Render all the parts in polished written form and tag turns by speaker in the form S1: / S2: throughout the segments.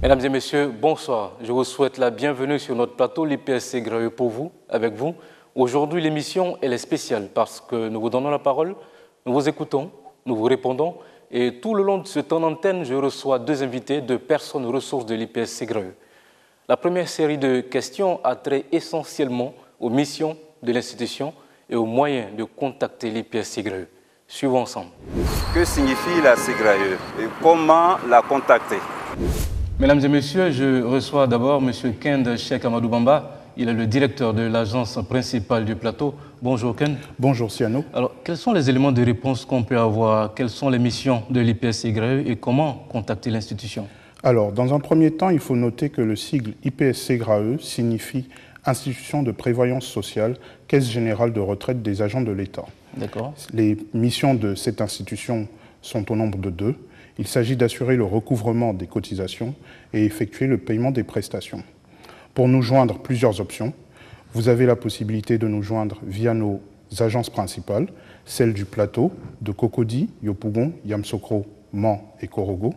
S1: Mesdames et messieurs, bonsoir. Je vous souhaite la bienvenue sur notre plateau, l'IPSC Graeux pour vous, avec vous. Aujourd'hui, l'émission, elle est spéciale parce que nous vous donnons la parole, nous vous écoutons, nous vous répondons et tout le long de ce temps d'antenne, je reçois deux invités, deux personnes ressources de l'IPSC Graeux. La première série de questions a trait essentiellement aux missions de l'institution et aux moyens de contacter l'IPSC Graeux. Suivons ensemble.
S2: Que signifie la CGRAE et comment la contacter?
S1: Mesdames et messieurs, je reçois d'abord M. Kend Cheikh Amadou Bamba. Il est le directeur de l'agence principale du plateau. Bonjour Kend.
S3: Bonjour Siano.
S1: Alors, quels sont les éléments de réponse qu'on peut avoir? Quelles sont les missions de l'IPSC Graeux et comment contacter l'institution?
S3: Alors, dans un premier temps, il faut noter que le sigle IPSC Graeux signifie Institution de prévoyance sociale, Caisse générale de retraite des agents de l'État.
S1: D'accord.
S3: Les missions de cette institution sont au nombre de deux. Il s'agit d'assurer le recouvrement des cotisations et effectuer le paiement des prestations. Pour nous joindre, plusieurs options. Vous avez la possibilité de nous joindre via nos agences principales, celles du plateau de Cocody, Yopougon, Yamoussoukro, Mans et Korogo,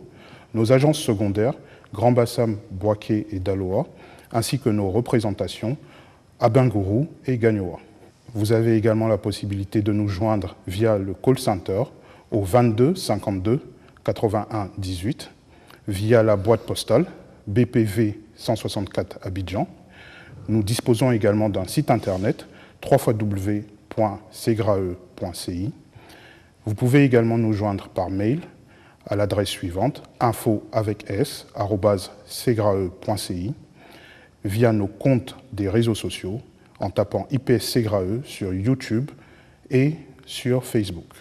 S3: nos agences secondaires, Grand Bassam, Boaké et Daloa, ainsi que nos représentations à Bingourou et Gagnoa. Vous avez également la possibilité de nous joindre via le call center au 22 52 81 18, via la boîte postale BPV 164 Abidjan. Nous disposons également d'un site internet www.cgrae.ci. Vous pouvez également nous joindre par mail à l'adresse suivante info@cgrae.ci, via nos comptes des réseaux sociaux en tapant IPSC Graeux sur YouTube et sur Facebook.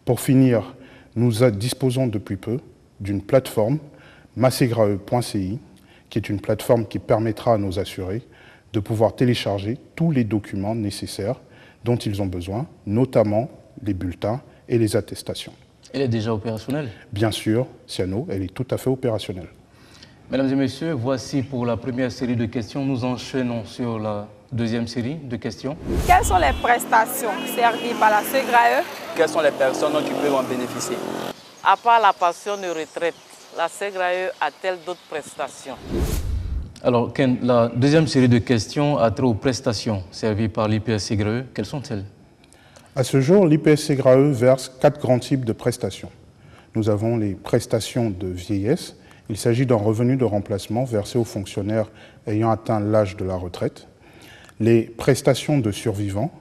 S3: Pour finir, nous disposons depuis peu d'une plateforme macegraeux.ci, qui est une plateforme qui permettra à nos assurés de pouvoir télécharger tous les documents nécessaires dont ils ont besoin, notamment les bulletins et les attestations.
S1: Elle est déjà opérationnelle?
S3: Bien sûr, Siano, elle est tout à fait opérationnelle.
S1: Mesdames et messieurs, voici pour la première série de questions. Nous enchaînons sur la deuxième série de questions.
S4: Quelles sont les prestations servies par la CGRAE?
S5: Quelles sont les personnes qui peuvent en bénéficier?
S6: À part la pension de retraite, la CGRAE a-t-elle d'autres prestations?
S1: Alors, Ken, la deuxième série de questions a trait aux prestations servies par l'IPSC Graeux. Quelles sont-elles?
S3: À ce jour, l'IPSC Graeux verse 4 grands types de prestations. Nous avons les prestations de vieillesse. Il s'agit d'un revenu de remplacement versé aux fonctionnaires ayant atteint l'âge de la retraite. Les prestations de survivants.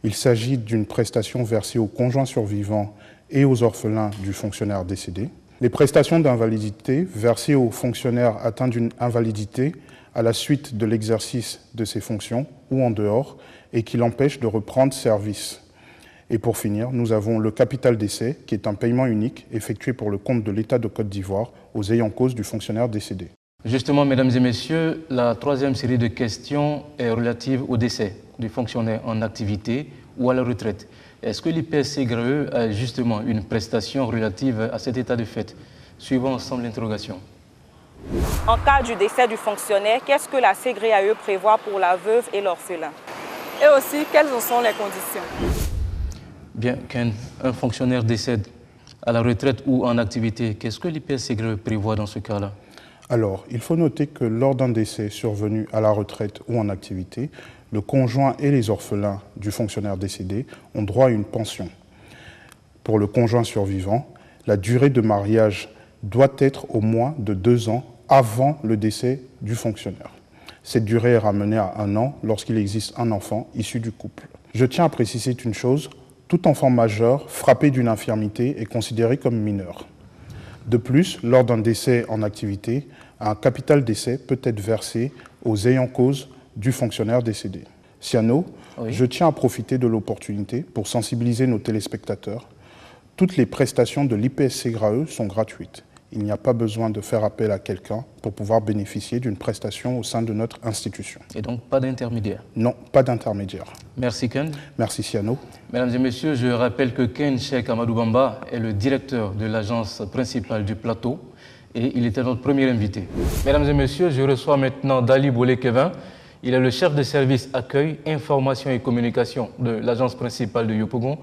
S3: Il s'agit d'une prestation versée aux conjoints survivants et aux orphelins du fonctionnaire décédé. Les prestations d'invalidité versées aux fonctionnaires atteints d'une invalidité à la suite de l'exercice de ses fonctions ou en dehors et qui l'empêchent de reprendre service. Et pour finir, nous avons le capital décès, qui est un paiement unique effectué pour le compte de l'État de Côte d'Ivoire aux ayants cause du fonctionnaire décédé. Justement,
S1: mesdames et messieurs, la troisième série de questions est relative au décès du fonctionnaire en activité ou à la retraite. Est-ce que l'IPSC Graeux a justement une prestation relative à cet état de fait? Suivons ensemble l'interrogation.
S4: En cas du décès du fonctionnaire, qu'est-ce que la CGRAE prévoit pour la veuve et l'orphelin? Et aussi, quelles en sont les conditions?
S1: Bien, qu'un fonctionnaire décède à la retraite ou en activité, qu'est-ce que l'IPSC Graeux prévoit dans ce cas-là?
S3: Alors, il faut noter que lors d'un décès survenu à la retraite ou en activité, le conjoint et les orphelins du fonctionnaire décédé ont droit à une pension. Pour le conjoint survivant, la durée de mariage doit être au moins de 2 ans avant le décès du fonctionnaire. Cette durée est ramenée à 1 an lorsqu'il existe un enfant issu du couple. Je tiens à préciser une chose, tout enfant majeur frappé d'une infirmité est considéré comme mineur. De plus, lors d'un décès en activité, un capital décès peut être versé aux ayants cause du fonctionnaire décédé. Siano, oui. Je tiens à profiter de l'opportunité pour sensibiliser nos téléspectateurs. Toutes les prestations de l'IPSC Graeux sont gratuites. Il n'y a pas besoin de faire appel à quelqu'un pour pouvoir bénéficier d'une prestation au sein de notre institution.
S1: Et donc pas d'intermédiaire?
S3: Non, pas d'intermédiaire.
S1: Merci Ken.
S3: Merci Siano.
S1: Mesdames et messieurs, je rappelle que Ken Cheikh Amadou Bamba est le directeur de l'agence principale du plateau et il était notre premier invité. Mesdames et messieurs, je reçois maintenant Dali Boulé-Kevin. Il est le chef de service accueil, information et communication de l'agence principale de Yopougon.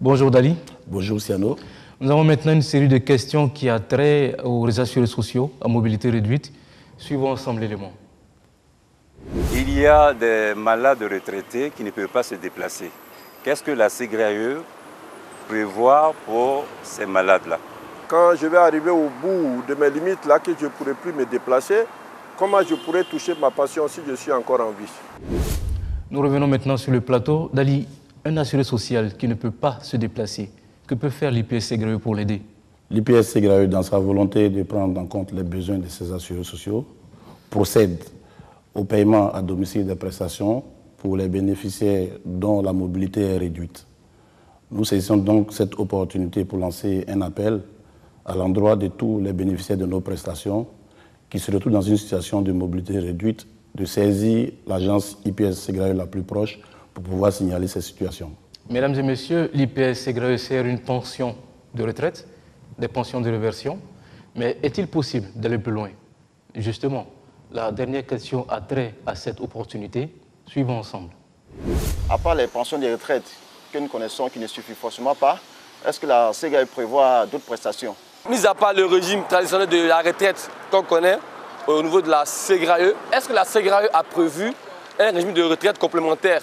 S1: Bonjour Dali.
S7: Bonjour Siano.
S1: Nous avons maintenant une série de questions qui a trait aux assurés sociaux à mobilité réduite. Suivons ensemble l'élément.
S2: Il y a des malades retraités qui ne peuvent pas se déplacer. Qu'est-ce que la CGRAE prévoit pour ces malades-là?
S7: Quand je vais arriver au bout de mes limites, là, que je ne pourrai plus me déplacer, comment je pourrais toucher ma pension si je suis encore en vie?
S1: Nous revenons maintenant sur le plateau. Dali, un assuré social qui ne peut pas se déplacer, que peut faire l'IPS-SEGRAE pour l'aider?
S8: L'IPS-SEGRAE, dans sa volonté de prendre en compte les besoins de ses assurés sociaux, procède au paiement à domicile des prestations pour les bénéficiaires dont la mobilité est réduite. Nous saisissons donc cette opportunité pour lancer un appel à l'endroit de tous les bénéficiaires de nos prestations qui se retrouvent dans une situation de mobilité réduite, de saisir l'agence IPS-SEGRAE la plus proche pour pouvoir signaler ces situations.
S1: Mesdames et messieurs, l'IPS-SEGRAE sert une pension de retraite, des pensions de réversion, mais est-il possible d'aller plus loin? Justement, la dernière question a trait à cette opportunité. Suivons ensemble.
S9: À part les pensions de retraite que nous connaissons qui ne suffisent forcément pas, est-ce que la CGRAE prévoit d'autres prestations?
S5: Mis à part le régime traditionnel de la retraite qu'on connaît au niveau de la CGRAE, est-ce que la CGRAE a prévu un régime de retraite complémentaire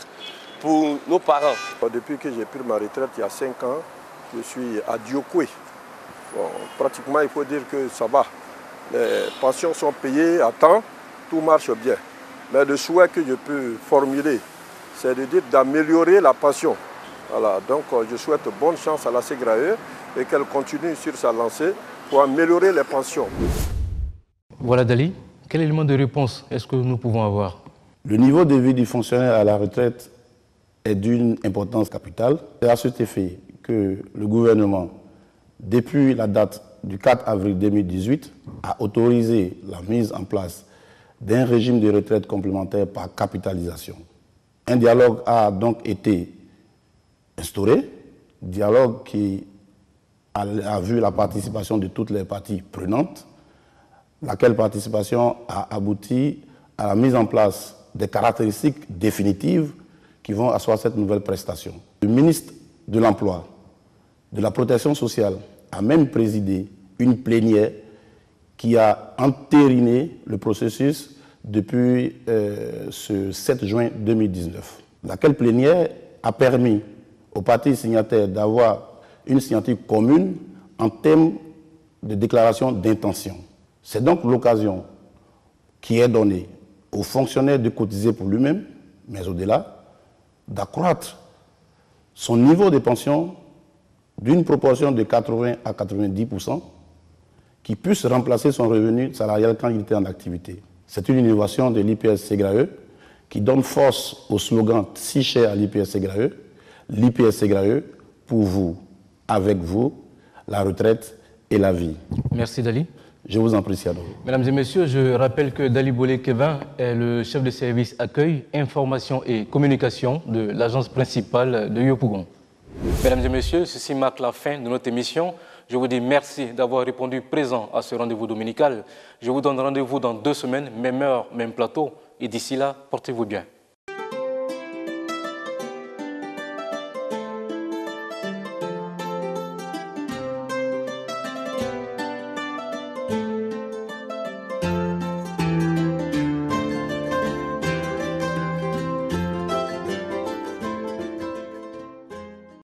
S5: pour nos parents?
S7: Depuis que j'ai pris ma retraite il y a 5 ans, je suis à Diokwe. Bon, pratiquement, il faut dire que ça va. Les pensions sont payées à temps, tout marche bien. Mais le souhait que je peux formuler, c'est de dire d'améliorer la pension. Voilà, donc je souhaite bonne chance à la CGRAE et qu'elle continue sur sa lancée pour améliorer les pensions.
S1: Voilà Dali, quel élément de réponse est-ce que nous pouvons avoir?
S8: Le niveau de vie du fonctionnaire à la retraite est d'une importance capitale. C'est à cet effet que le gouvernement, depuis la date du 4 avril 2018, a autorisé la mise en place d'un régime de retraite complémentaire par capitalisation. Un dialogue a donc été instauré, dialogue qui a vu la participation de toutes les parties prenantes, laquelle participation a abouti à la mise en place des caractéristiques définitives qui vont asseoir cette nouvelle prestation. Le ministre de l'Emploi, de la Protection sociale, a même présidé une plénière qui a entériné le processus depuis ce 7 juin 2019. Laquelle plénière a permis aux parties signataires d'avoir une signature commune en termes de déclaration d'intention. C'est donc l'occasion qui est donnée aux fonctionnaires de cotiser pour lui-même, mais au-delà, d'accroître son niveau de pension d'une proportion de 80 à 90%, qui puisse remplacer son revenu salarial quand il était en activité. C'est une innovation de l'IPS-SEGRAE qui donne force au slogan si cher à l'IPS-SEGRAE, l'IPS-SEGRAE pour vous, avec vous, la retraite et la vie.
S1: Merci Dali.
S8: Je vous en prie, Siado.
S1: Mesdames et messieurs, je rappelle que Dali Bolé-Kevin est le chef de service accueil, information et communication de l'agence principale de Yopougon. Mesdames et messieurs, ceci marque la fin de notre émission. Je vous dis merci d'avoir répondu présent à ce rendez-vous dominical. Je vous donne rendez-vous dans 2 semaines, même heure, même plateau. Et d'ici là, portez-vous bien.